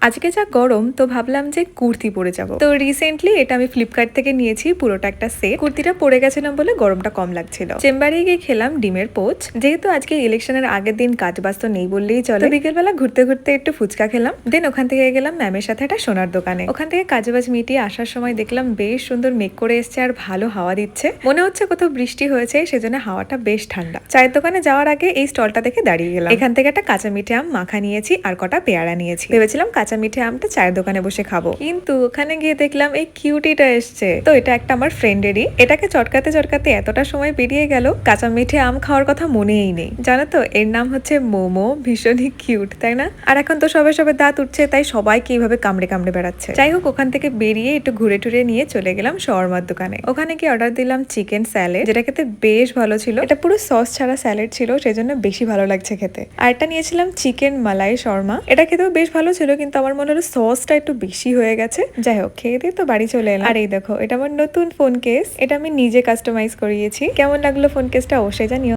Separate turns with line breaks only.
আজকে যা গরম তো ভাবলাম যে কুর্তি পরে যাব। তো রিসেন্টলি এটা আমি ফ্লিপকার্ট থেকে নিয়েছি, পুরোটা একটা সেট। কুর্তিটা পরে গেছিলাম বলে গরমটা কম লাগছিল। চেম্বারে গিয়ে খেলাম ডিমের পোচ। যেহেতু আজকে ইলেকশনের আগের দিন কাজ বাজ তো নেই বললেই চলে, বিকেলবেলা ঘুরতে ঘুরতে একটু ফুচকা খেলাম। দেন ওখান থেকে গেলাম ম্যামের সাথে একটা সোনার দোকানে। ওখান থেকে কাজ বাজ মিটিয়ে আসার সময় দেখলাম বেশ সুন্দর মেঘ করে এসছে আর ভালো হাওয়া দিচ্ছে, মনে হচ্ছে কোথাও বৃষ্টি হয়েছে, সেজন্য হাওয়াটা বেশ ঠান্ডা। চায়ের দোকানে যাওয়ার আগে এই স্টলটা দেখে দাঁড়িয়ে গেলাম। এখান থেকে একটা কাঁচা মিঠে আম মাখা নিয়েছি আর কটা পেয়ারা নিয়েছি। ভেবেছিলাম কাঁচা মিঠে আমটা চায়ের দোকানে বসে খাবো, কিন্তু ওখানে গিয়ে দেখলাম এই কিউটিটা এসছে। তো এটা একটা আমার ফ্রেন্ডেরই। এটাকে চটকাতে চটকাতে এতটা সময় বেরিয়ে গেল, কাঁচা মিঠে আম খাওয়ার কথা মনেই নেই। জানো তো এর নাম হচ্ছে মোমো। ভীষণই কিউট, তাই না? আর এখন তো সবে সবে দাঁত উঠছে, তাই সবাইকে এইভাবে কামড়ে কামড়ে বেড়াচ্ছে। যাই হোক, ওখান থেকে বেরিয়ে একটু ঘুরে টুরে নিয়ে চলে গেলাম শওয়ারমার দোকানে। ওখানে গিয়ে অর্ডার দিলাম চিকেন স্যালাড, যেটা খেতে বেশ ভালো ছিল। এটা পুরো সস ছাড়া স্যালাড ছিল, সেজন্য বেশি ভালো লাগছে খেতে। আর এটা নিয়েছিলাম চিকেন মালাই শর্মা। এটা খেতেও বেশ ভালো ছিল, কিন্তু আমার মনে হলো সসটা একটু বেশি হয়ে গেছে। যাই হোক, খেয়ে দিয়ে তো বাড়ি চলে এলাম। আর এই দেখো, এটা আমার নতুন ফোন কেস। এটা আমি নিজে কাস্টমাইজ করিয়েছি। কেমন লাগলো ফোন কেসটা অবশ্যই জানিও।